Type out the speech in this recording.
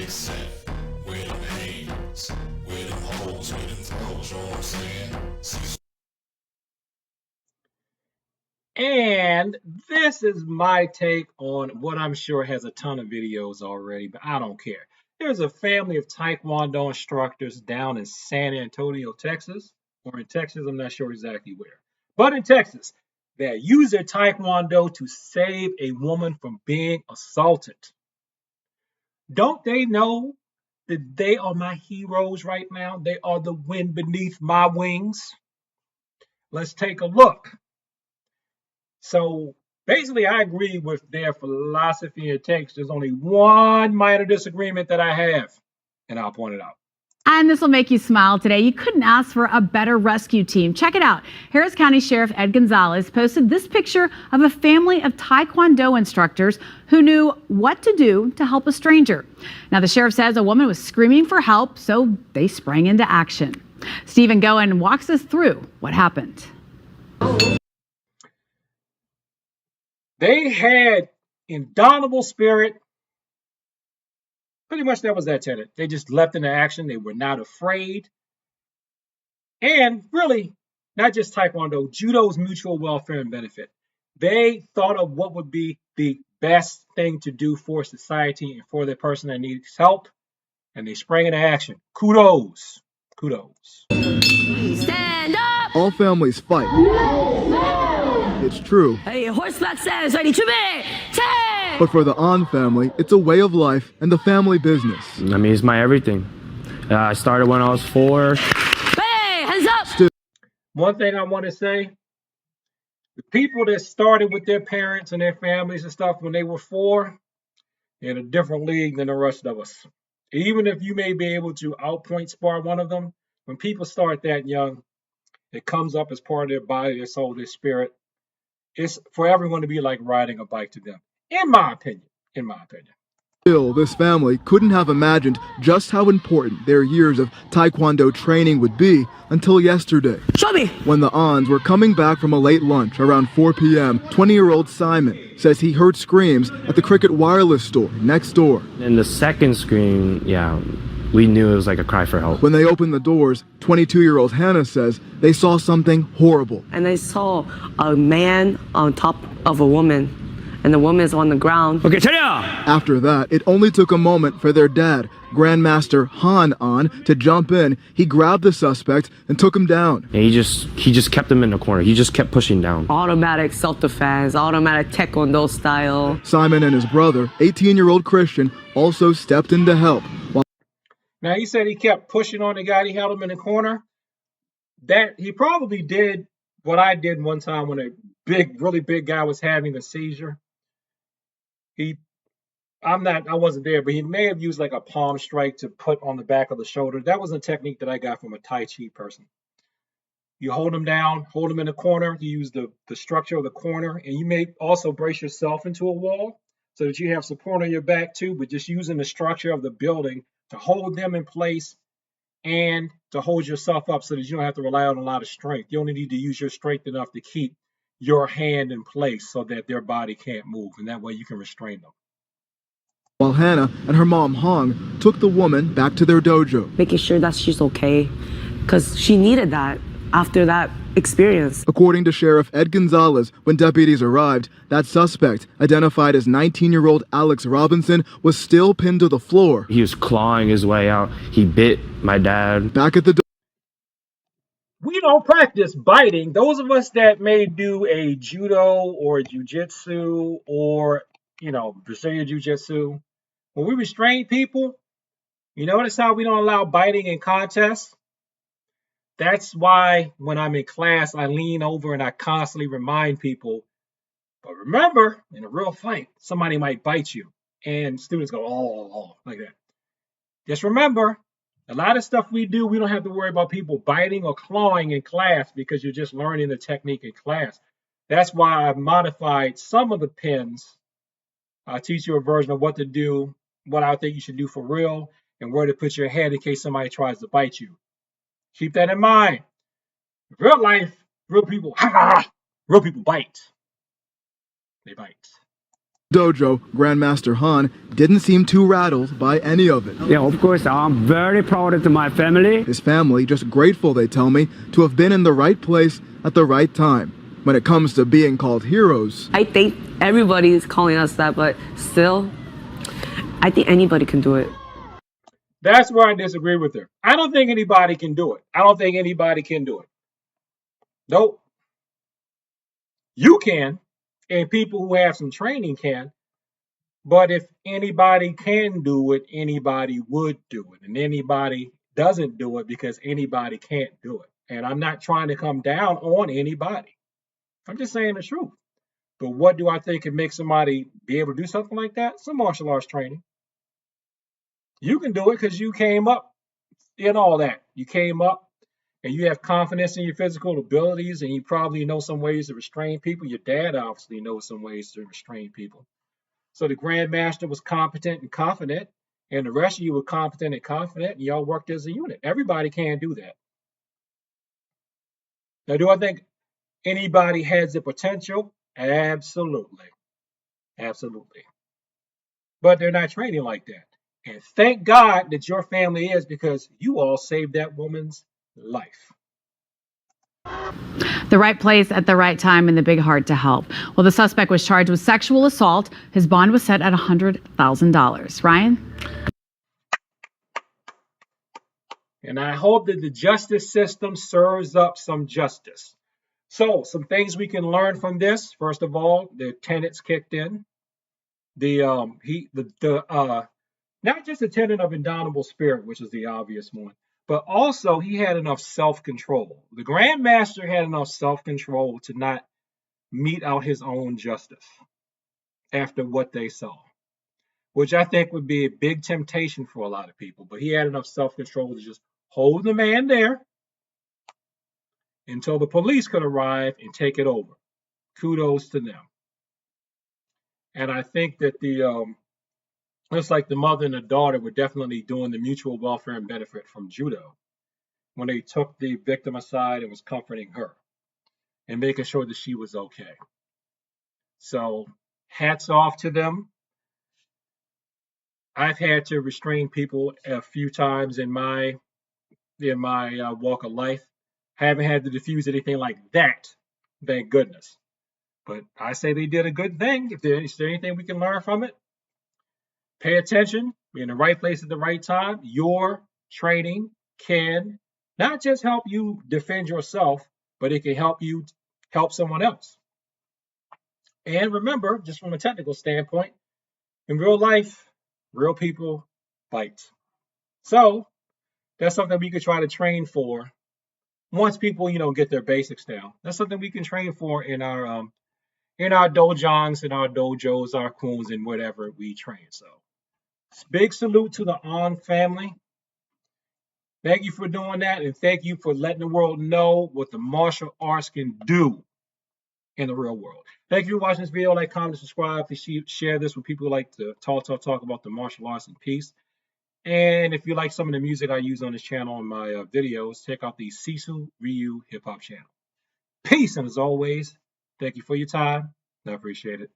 except where them hands, where them holes, where them throws, you know what I'm saying? And this is my take on what I'm sure has a ton of videos already, but I don't care. There's a family of Taekwondo instructors down in San Antonio, Texas, or in Texas, I'm not sure exactly where, but in Texas, that use their Taekwondo to save a woman from being assaulted. Don't they know that they are my heroes right now? They are the wind beneath my wings. Let's take a look. So basically, I agree with their philosophy and text. There's only one minor disagreement that I have, and I'll point it out. And this will make you smile today. You couldn't ask for a better rescue team. Check it out. Harris County Sheriff Ed Gonzalez posted this picture of a family of Taekwondo instructors who knew what to do to help a stranger. Now, the sheriff says a woman was screaming for help, so they sprang into action. Stephen Goen walks us through what happened. They had indomitable spirit. Pretty much that was that tenet. They just leapt into action. They were not afraid. And really, not just Taekwondo, Judo's mutual welfare and benefit. They thought of what would be the best thing to do for society and for the person that needs help, and they sprang into action. Kudos. Kudos. Stand up! All families fight. It's true. Hey, horseback says, ready to be. But for the An family, it's a way of life and the family business. I mean, it's my everything. I started when I was 4. Hey, hands up! One thing I want to say, the people that started with their parents and their families and stuff when they were 4, they're in a different league than the rest of us. Even if you may be able to outpoint spar one of them, when people start that young, it comes up as part of their body, their soul, their spirit. It's for everyone to be like riding a bike to them, in my opinion. In my opinion. Still, this family couldn't have imagined just how important their years of Taekwondo training would be until yesterday. Show me! When the Ans were coming back from a late lunch around 4 p.m., 20-year-old Simon says he heard screams at the Cricket Wireless store next door. And the second scream, we knew it was like a cry for help. When they opened the doors, 22-year-old Hannah says they saw something horrible. And I saw a man on top of a woman, and the woman is on the ground. Okay, Tanya! After that, it only took a moment for their dad, Grandmaster Han An, to jump in. He grabbed the suspect and took him down. And he just kept him in the corner. He just kept pushing down. Automatic self-defense, automatic Taekwondo style. Simon and his brother, 18-year-old Christian, also stepped in to help. Now, he said he kept pushing on the guy. He held him in the corner. That he probably did what I did one time when a really big guy was having a seizure. I wasn't there, but he may have used like a palm strike to put on the back of the shoulder. That was a technique that I got from a Tai Chi person. You hold him down, hold him in the corner. You use the structure of the corner, and you may also brace yourself into a wall so that you have support on your back too, but just using the structure of the building to hold them in place and to hold yourself up so that you don't have to rely on a lot of strength. You only need to use your strength enough to keep your hand in place so that their body can't move, and that way you can restrain them. While Hannah and her mom Hong took the woman back to their dojo, Making sure that she's okay, because she needed that after that experience. According to Sheriff Ed Gonzalez, when deputies arrived, that suspect, identified as 19-year-old Alex Robinson, was still pinned to the floor. He was clawing his way out. He bit my dad. Back at the We don't practice biting. Those of us that may do a judo or jiu-jitsu or, Brazilian jiu-jitsu, when we restrain people, you notice how we don't allow biting in contests? That's why when I'm in class, I lean over and I constantly remind people, but remember, in a real fight, somebody might bite you. And students go, oh, like that. Just remember, a lot of stuff we do, we don't have to worry about people biting or clawing in class because you're just learning the technique in class. That's why I've modified some of the pins. I'll teach you a version of what to do, what I think you should do for real, and where to put your head in case somebody tries to bite you. Keep that in mind. Real life, real people bite. They bite. Dojo, Grandmaster Han didn't seem too rattled by any of it. Yeah, of course, I'm very proud of my family. His family just grateful, they tell me, to have been in the right place at the right time. When it comes to being called heroes, I think everybody is calling us that, but still, I think anybody can do it. That's where I disagree with her. I don't think anybody can do it. I don't think anybody can do it. Nope. You can, and people who have some training can. But if anybody can do it, anybody would do it. And anybody doesn't do it because anybody can't do it. And I'm not trying to come down on anybody. I'm just saying the truth. But what do I think can make somebody be able to do something like that? Some martial arts training. You can do it because you came up in all that. You came up and you have confidence in your physical abilities, and you probably know some ways to restrain people. Your dad obviously knows some ways to restrain people. So the Grandmaster was competent and confident, and the rest of you were competent and confident, and y'all worked as a unit. Everybody can do that. Now, do I think anybody has the potential? Absolutely. Absolutely. But they're not training like that. And thank God that your family is, because you all saved that woman's life. The right place at the right time and the big heart to help. Well, the suspect was charged with sexual assault. His bond was set at $100,000. Ryan? And I hope that the justice system serves up some justice. So, some things we can learn from this. First of all, the tenets kicked in. Not just a tenet of indomitable spirit, which is the obvious one, but also he had enough self-control. The Grandmaster had enough self-control to not mete out his own justice after what they saw, which I think would be a big temptation for a lot of people. But he had enough self-control to just hold the man there until the police could arrive and take it over. Kudos to them. And I think that looks like the mother and the daughter were definitely doing the mutual welfare and benefit from judo when they took the victim aside and was comforting her and making sure that she was okay. So hats off to them. I've had to restrain people a few times in my walk of life. Haven't had to diffuse anything like that, thank goodness. But I say they did a good thing. If there's anything we can learn from it, pay attention, be in the right place at the right time. Your training can not just help you defend yourself, but it can help you help someone else. And remember, just from a technical standpoint, in real life, real people fight. So that's something we could try to train for once people, get their basics down. That's something we can train for in our dojons, in our dojos, our kuns, and whatever we train. So big salute to the On family. Thank you for doing that, and thank you for letting the world know what the martial arts can do in the real world. Thank you for watching this video. Like, comment, subscribe. Please share this with people who like to talk about the martial arts in peace. And if you like some of the music I use on this channel and my videos, check out the Cecil Ryu Hip Hop channel. Peace, and as always, thank you for your time. I appreciate it.